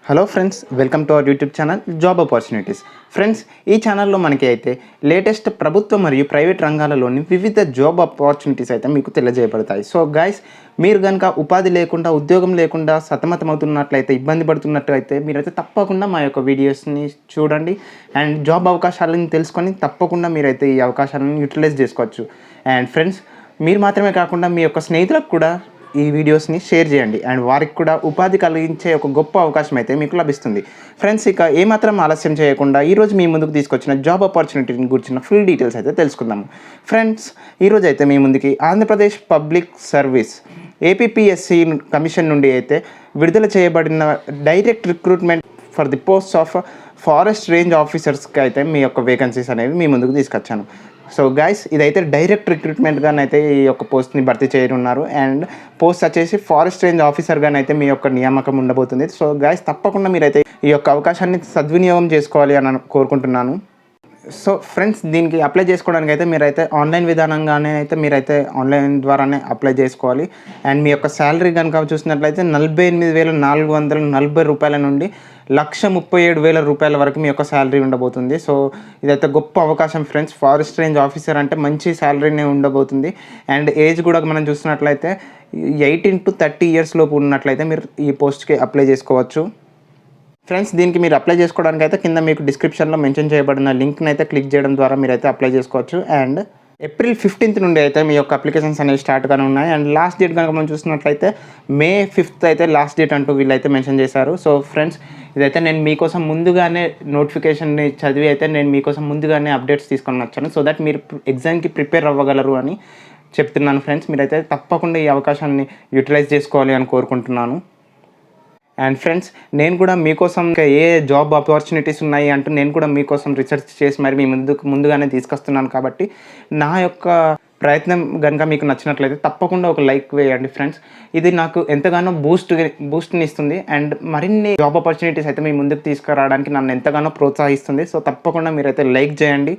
Hello friends, welcome to our YouTube channel job opportunities. Friends, ఈ ఛానల్లో మనకి అయితే లేటెస్ట్ ప్రభుత్వ మరియు ప్రైవేట్ రంగాలలోని వివిధ జాబ్ ఆపర్చునిటీస్ అయితే మీకు తెలియజేయబడతాయి. సో గైస్, మీరు కనుక ఉపాధి లేకుండా, ఉద్యోగం లేకుండా సతమతమవుతున్నట్లయితే, ఇబ్బంది పడుతున్నట్లయితే మీరైతే తప్పకుండా మా యొక్క వీడియోస్ని చూడండి అండ్ జాబ్ అవకాశాలను తెలుసుకొని తప్పకుండా మీరైతే ఈ అవకాశాలను యూటిలైజ్ చేసుకోవచ్చు. అండ్ ఫ్రెండ్స్, మీరు మాత్రమే కాకుండా మీ యొక్క స్నేహితులకు కూడా ఈ వీడియోస్ని షేర్ చేయండి అండ్ వారికి కూడా ఉపాధి కలిగించే ఒక గొప్ప అవకాశం అయితే మీకు లభిస్తుంది. ఫ్రెండ్స్, ఇక ఏమాత్రం ఆలస్యం చేయకుండా ఈరోజు మీ ముందుకు తీసుకొచ్చిన జాబ్ ఆపర్చునిటీని గురించిన ఫుల్ డీటెయిల్స్ అయితే తెలుసుకుందాము. ఫ్రెండ్స్, ఈరోజు అయితే మీ ముందుకి Andhra Pradesh public service APPSC commission నుండి అయితే విడుదల చేయబడిన direct recruitment for the post of forest range ఆఫీసర్స్కి అయితే మీ యొక్క వేకెన్సీస్ అనేవి మీ ముందుకు తీసుకొచ్చాను. సో గైస్, ఇదైతే డైరెక్ట్ రిక్రూట్మెంట్గానైతే ఈ యొక్క పోస్ట్ని భర్తీ చేయనున్నారు అండ్ పోస్ట్ వచ్చేసి ఫారెస్ట్ రేంజ్ ఆఫీసర్గానైతే మీ యొక్క నియామకం ఉండబోతుంది. సో గైస్, తప్పకుండా మీరైతే ఈ యొక్క అవకాశాన్ని సద్వినియోగం చేసుకోవాలి అని కోరుకుంటున్నాను. సో ఫ్రెండ్స్, దీనికి అప్లై చేసుకోవడానికి అయితే మీరైతే ఆన్లైన్ విధానంగానే అయితే మీరైతే ఆన్లైన్ ద్వారానే అప్లై చేసుకోవాలి. అండ్ మీ యొక్క శాలరీ కనుక చూసినట్లయితే 48,440 రూపాయల నుండి 1,37,000 రూపాయల వరకు మీ యొక్క శాలరీ ఉండబోతుంది. సో ఇదైతే గొప్ప అవకాశం ఫ్రెండ్స్. ఫారెస్ట్ రేంజ్ ఆఫీసర్ అంటే మంచి శాలరీనే ఉండబోతుంది. అండ్ ఏజ్ కూడా మనం చూసినట్లయితే 18 to 30 years లోపు ఉన్నట్లయితే మీరు ఈ పోస్ట్కి అప్లై చేసుకోవచ్చు. ఫ్రెండ్స్, దీనికి మీరు అప్లై చేసుకోవడానికి అయితే కింద మీకు డిస్క్రిప్షన్లో మెన్షన్ చేయబడిన లింక్ని అయితే క్లిక్ చేయడం ద్వారా మీరైతే అప్లై చేసుకోవచ్చు. అండ్ April 15th నుండి అయితే మీ యొక్క అప్లికేషన్స్ అనేవి స్టార్ట్గానే ఉన్నాయి. అండ్ లాస్ట్ డేట్ కనుక మనం చూసినట్లయితే May 5th అయితే లాస్ట్ డేట్ అంటూ వీళ్ళైతే మెన్షన్ చేశారు. సో ఫ్రెండ్స్, ఇదైతే నేను మీకోసం ముందుగానే నోటిఫికేషన్ని చదివి అయితే నేను మీకోసం ముందుగానే అప్డేట్స్ తీసుకొని వచ్చాను. సో దట్ మీరు ఎగ్జామ్కి ప్రిపేర్ అవ్వగలరు అని చెప్తున్నాను. ఫ్రెండ్స్, మీరైతే తప్పకుండా ఈ అవకాశాన్ని యూటిలైజ్ చేసుకోవాలి అని కోరుకుంటున్నాను. అండ్ ఫ్రెండ్స్, నేను కూడా మీకోసం ఏ జాబ్ ఆపర్చునిటీస్ ఉన్నాయి అంటూ నేను కూడా మీకోసం రీసెర్చ్ చేసి మరి మీ ముందుగానే తీసుకొస్తున్నాను. కాబట్టి నా యొక్క ప్రయత్నం కనుక మీకు నచ్చినట్లయితే తప్పకుండా ఒక లైక్ వేయండి ఫ్రెండ్స్. ఇది నాకు ఎంతగానో బూస్ట్ని ఇస్తుంది అండ్ మరిన్ని జాబ్ ఆపర్చునిటీస్ అయితే మీ ముందుకు తీసుకురావడానికి నన్ను ఎంతగానో ప్రోత్సహిస్తుంది. సో తప్పకుండా మీరైతే లైక్ చేయండి.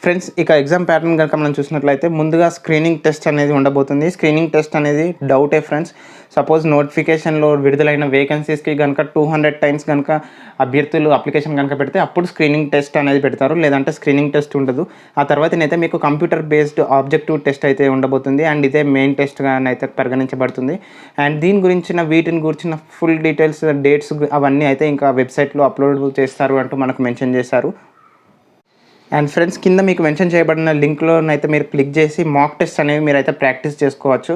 ఫ్రెండ్స్, ఇక ఎగ్జామ్ ప్యాటర్న్ కనుక మనం చూసినట్లయితే ముందుగా స్క్రీనింగ్ టెస్ట్ అనేది ఉండబోతుంది. స్క్రీనింగ్ టెస్ట్ అనేది డౌటే ఫ్రెండ్స్. సపోజ్ నోటిఫికేషన్లో విడుదలైన వేకెన్సీస్కి కనుక 200 times కనుక అభ్యర్థులు అప్లికేషన్ కనుక పెడితే అప్పుడు స్క్రీనింగ్ టెస్ట్ అనేది పెడతారు, లేదంటే స్క్రీనింగ్ టెస్ట్ ఉండదు. ఆ తర్వాతనైతే మీకు కంప్యూటర్ బేస్డ్ ఆబ్జెక్టివ్ టెస్ట్ అయితే ఉండబోతుంది అండ్ ఇదే మెయిన్ టెస్ట్గానైతే పరిగణించబడుతుంది. అండ్ వీటిని గురించిన ఫుల్ డీటెయిల్స్, డేట్స్ అవన్నీ అయితే ఇంకా వెబ్సైట్లో అప్లోడ్ చేస్తారు అంటూ మనకు మెన్షన్ చేశారు. అండ్ ఫ్రెండ్స్, కింద మీకు మెన్షన్ చేయబడిన లింక్లోనైతే మీరు క్లిక్ చేసి మాక్ టెస్ట్ అనేవి మీరైతే ప్రాక్టీస్ చేసుకోవచ్చు.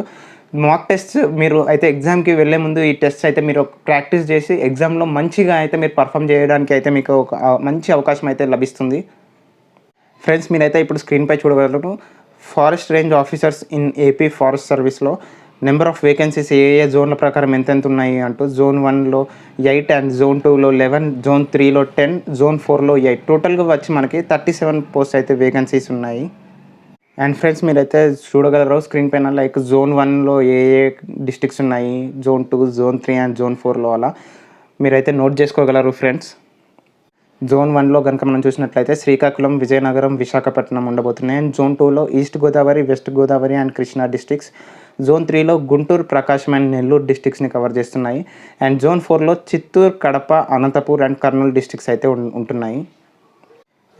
మాక్ టెస్ట్ మీరు అయితే ఎగ్జామ్కి వెళ్ళే ముందు ఈ టెస్ట్ అయితే మీరు ప్రాక్టీస్ చేసి ఎగ్జామ్లో మంచిగా అయితే మీరు పర్ఫామ్ చేయడానికి అయితే మీకు ఒక మంచి అవకాశం అయితే లభిస్తుంది. ఫ్రెండ్స్, మీరైతే ఇప్పుడు స్క్రీన్పై చూడగలరు. Forest range officers in AP forest సర్వీస్లో నెంబర్ ఆఫ్ వేకెన్సీస్ ఏ జోన్ల ప్రకారం ఎంతెంత ఉన్నాయి అంటూ Zone 1లో 8 అండ్ Zone 2లో 11, Zone 3లో 10, Zone 4లో 8, టోటల్గా వచ్చి మనకి 37 పోస్ట్ అయితే వేకెన్సీస్ ఉన్నాయి. అండ్ ఫ్రెండ్స్, మీరైతే చూడగలరు స్క్రీన్ పైన లైక్ Zone 1లో ఏ డిస్ట్రిక్ట్స్ ఉన్నాయి, Zone 2, Zone 3 అండ్ Zone 4లో అలా మీరైతే నోట్ చేసుకోగలరు ఫ్రెండ్స్. Zone 1లో కనుక మనం చూసినట్లయితే శ్రీకాకుళం, విజయనగరం, విశాఖపట్నం ఉండబోతున్నాయి. అండ్ Zone 2లో east Godavari, west Godavari and Krishna districts. Zone 3లో గుంటూరు, ప్రకాశం అండ్ నెల్లూరు డిస్ట్రిక్ట్స్ని కవర్ చేస్తున్నాయి. అండ్ Zone 4లో చిత్తూరు, కడప, అనంతపూర్ అండ్ కర్నూలు డిస్ట్రిక్ట్స్ అయితే ఉంటున్నాయి.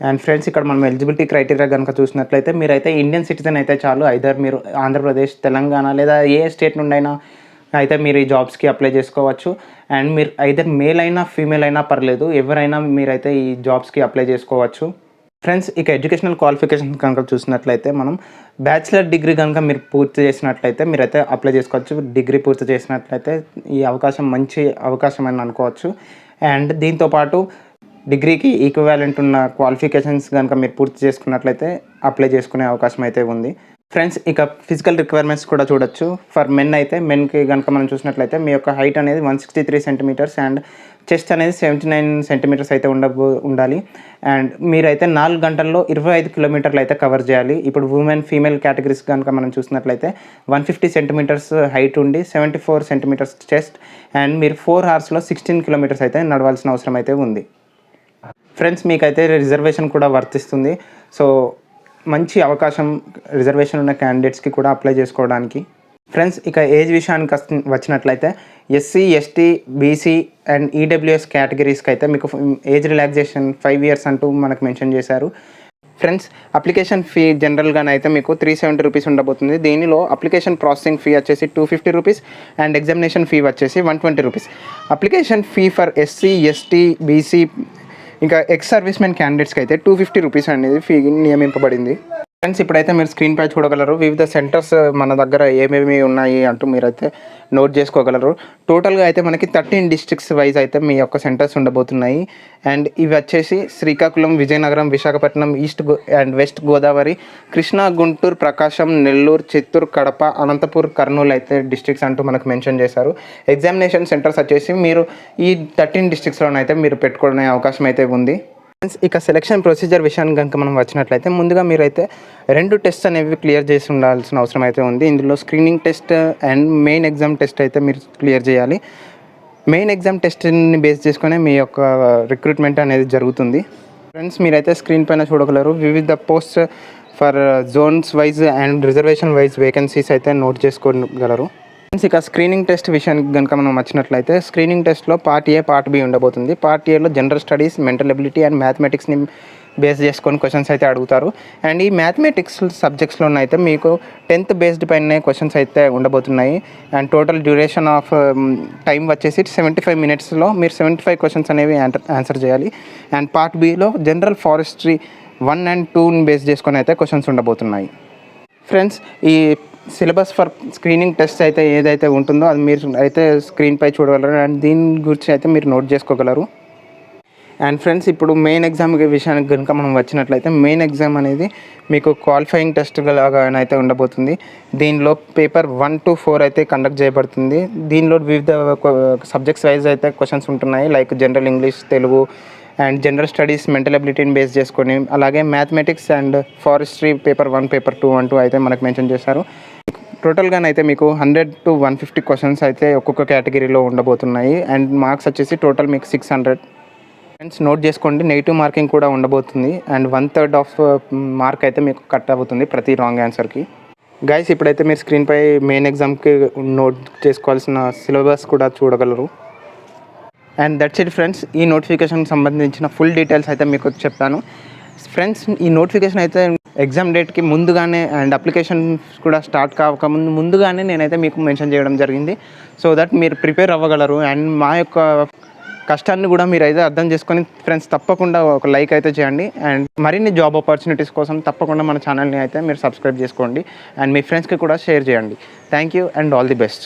అండ్ ఫ్రెండ్స్, ఇక్కడ మనం ఎలిజిబిలిటీ క్రైటీరియా కనుక చూసినట్లయితే మీరైతే ఇండియన్ సిటిజన్ అయితే చాలు. ఐదర్ మీరు ఆంధ్రప్రదేశ్, తెలంగాణ లేదా ఏ స్టేట్ నుండి అయినా అయితే మీరు ఈ జాబ్స్కి అప్లై చేసుకోవచ్చు. అండ్ మీరు ఐదర్ మేల్ అయినా ఫీమేల్ అయినా పర్లేదు, ఎవరైనా మీరైతే ఈ జాబ్స్కి అప్లై చేసుకోవచ్చు. ఫ్రెండ్స్, ఇక ఎడ్యుకేషనల్ క్వాలిఫికేషన్ కనుక చూసినట్లయితే మనం బ్యాచిలర్ డిగ్రీ కనుక మీరు పూర్తి చేసినట్లయితే మీరైతే అప్లై చేసుకోవచ్చు. డిగ్రీ పూర్తి చేసినట్లయితే ఈ అవకాశం మంచి అవకాశం అని అనుకోవచ్చు. అండ్ దీంతోపాటు డిగ్రీకి ఈక్వాలెంట్ ఉన్న క్వాలిఫికేషన్స్ కనుక మీరు పూర్తి చేసుకున్నట్లయితే అప్లై చేసుకునే అవకాశం అయితే ఉంది. ఫ్రెండ్స్, ఇక ఫిజికల్ రిక్వైర్మెంట్స్ కూడా చూడొచ్చు. ఫర్ మెన్కి కనుక మనం చూసినట్లయితే మీ యొక్క హైట్ అనేది 163 centimeters అండ్ చెస్ట్ అనేది 79 centimeters అయితే ఉండాలి. అండ్ మీరైతే 4 గంటల్లో 25 kilometers అయితే కవర్ చేయాలి. ఇప్పుడు ఫీమేల్ కేటగిరీస్ కనుక మనం చూసినట్లయితే 150 centimeters హైట్ ఉండి 74 centimeters చెస్ట్ అండ్ మీరు 4 hours 16 kilometers అయితే నడవాల్సిన అవసరం అయితే ఉంది. ఫ్రెండ్స్, మీకైతే రిజర్వేషన్ కూడా వర్తిస్తుంది. సో మంచి అవకాశం రిజర్వేషన్ ఉన్న క్యాండిడేట్స్కి కూడా అప్లై చేసుకోవడానికి. ఫ్రెండ్స్ ఇక ఏజ్ విషయానికి వచ్చినట్లయితే SC, ST, BC and EWS కేటగిరీస్కి అయితే మీకు ఏజ్ రిలాక్సేషన్ 5 years అంటూ మనకు మెన్షన్ చేశారు. ఫ్రెండ్స్ అప్లికేషన్ ఫీ జనరల్గానైతే మీకు 370 రూపీస్ ఉండబోతుంది. దీనిలో అప్లికేషన్ ప్రాసెసింగ్ ఫీ వచ్చేసి 250 రూపీస్ అండ్ ఎగ్జామినేషన్ ఫీ వచ్చేసి 120 rupees. Application fee for SC, ST, BC ఇంకా ఎక్స్ సర్వీస్ మెన్ క్యాండిడేట్స్కి అయితే 250 రూపీస్ అనేది ఫీ నియమింపబడింది. ఫ్రెండ్స్ ఇప్పుడైతే మీరు స్క్రీన్ పై చూడగలరు వివిధ సెంటర్స్ మన దగ్గర ఏమేమి ఉన్నాయి అంటూ మీరైతే నోట్ చేసుకోగలరు. టోటల్గా అయితే మనకి 13 districts వైజ్ అయితే మీ యొక్క సెంటర్స్ ఉండబోతున్నాయి. అండ్ ఇవి వచ్చేసి Srikakulam, Vizianagaram, Visakhapatnam, east and west Godavari, Krishna, Guntur, Prakasam, Nellore, Chittoor, Kadapa, Anantapur, Kurnool అయితే డిస్ట్రిక్ట్స్ అంటూ మనకు మెన్షన్ చేశారు. ఎగ్జామినేషన్ సెంటర్స్ వచ్చేసి మీరు ఈ 13 districtsలోనైతే మీరు పెట్టుకునే అవకాశం అయితే ఉంది. ఇక సెలక్షన్ ప్రొసీజర్ విషయానికి కనుక మనం వచ్చినట్లయితే ముందుగా మీరైతే 2 టెస్ట్ అనేవి క్లియర్ చేసి ఉండాల్సిన అవసరం అయితే ఉంది. ఇందులో screening test and main exam test అయితే మీరు క్లియర్ చేయాలి. మెయిన్ ఎగ్జామ్ టెస్ట్ని బేస్ చేసుకునే మీ యొక్క రిక్రూట్మెంట్ అనేది జరుగుతుంది. ఫ్రెండ్స్ మీరైతే స్క్రీన్ పైన చూడగలరు వివిధ post for zones wise and reservation wise vacancies అయితే నోట్ చేసుకోగలరు. ఇక స్క్రీనింగ్ టెస్ట్ విషయానికి కనుక మనం వచ్చినట్లయితే స్క్రీనింగ్ టెస్ట్లో పార్ట్ ఏ, పార్ట్ బి ఉండబోతుంది. పార్ట్ ఏలో general studies, mental ability and మ్యాథమెటిక్స్ని బేస్ చేసుకొని క్వశ్చన్స్ అయితే అడుగుతారు. అండ్ ఈ మ్యాథమెటిక్స్ సబ్జెక్ట్స్లోనైతే మీకు 10th బేస్డ్ పైన క్వశ్చన్స్ అయితే ఉండబోతున్నాయి. And total duration of time వచ్చేసి 75 minutesలో మీరు 75 క్వశ్చన్స్ అనేవి ఆన్సర్ చేయాలి. And part below general forestry 1 and 2ని బేస్ చేసుకొని అయితే క్వశ్చన్స్ ఉండబోతున్నాయి. ఫ్రెండ్స్ ఈ సిలబస్ ఫర్ స్క్రీనింగ్ టెస్ట్ అయితే ఏదైతే ఉంటుందో అది మీరు అయితే స్క్రీన్పై చూడగలరు. అండ్ దీని గురించి అయితే మీరు నోట్ చేసుకోగలరు. అండ్ ఫ్రెండ్స్ ఇప్పుడు మెయిన్ ఎగ్జామ్ విషయానికి కనుక మనం వచ్చినట్లయితే మెయిన్ ఎగ్జామ్ అనేది మీకు క్వాలిఫైయింగ్ టెస్ట్ లాగా అయితే ఉండబోతుంది. దీనిలో పేపర్ 1 to 4 అయితే కండక్ట్ చేయబడుతుంది. దీనిలో వివిధ సబ్జెక్ట్స్ వైజ్ అయితే క్వశ్చన్స్ ఉంటున్నాయి. Like general English, Telugu and general studies, mental ఎబిలిటీని బేస్ చేసుకొని, అలాగే mathematics and forestry paper 1, paper 2 అంటూ అయితే మనకు మెన్షన్ చేశారు. టోటల్గానైతే మీకు 100 to 150 క్వశ్చన్స్ అయితే ఒక్కొక్క కేటగిరీలో ఉండబోతున్నాయి. అండ్ మార్క్స్ వచ్చేసి టోటల్ మీకు 600. ఫ్రెండ్స్ నోట్ చేసుకోండి, నెగిటివ్ మార్కింగ్ కూడా ఉండబోతుంది. అండ్ 1/3 ఆఫ్ మార్క్ అయితే మీకు కట్ అవుతుంది ప్రతి రాంగ్ ఆన్సర్కి. గైస్ ఇప్పుడైతే మీరు స్క్రీన్పై మెయిన్ ఎగ్జామ్కి నోట్ చేసుకోవాల్సిన సిలబస్ కూడా చూడగలరు. And that's it friends. ఈ నోటిఫికేషన్కి సంబంధించిన ఫుల్ డీటెయిల్స్ అయితే మీకు చెప్పాను. ఫ్రెండ్స్ ఈ నోటిఫికేషన్ అయితే ఎగ్జామ్ డేట్కి ముందుగానే అండ్ అప్లికేషన్ కూడా స్టార్ట్ కాకముందు ముందుగానే నేనైతే మీకు మెన్షన్ చేయడం జరిగింది. సో దట్ మీరు ప్రిపేర్ అవ్వగలరు. అండ్ మా యొక్క కష్టాన్ని కూడా మీరు అయితే అర్థం చేసుకొని ఫ్రెండ్స్ తప్పకుండా ఒక లైక్ అయితే చేయండి. అండ్ మరిన్ని జాబ్ ఆపర్చునిటీస్ కోసం తప్పకుండా మన ఛానల్ని అయితే మీరు సబ్స్క్రైబ్ చేసుకోండి. అండ్ మీ ఫ్రెండ్స్కి కూడా షేర్ చేయండి. Thank you and all the best.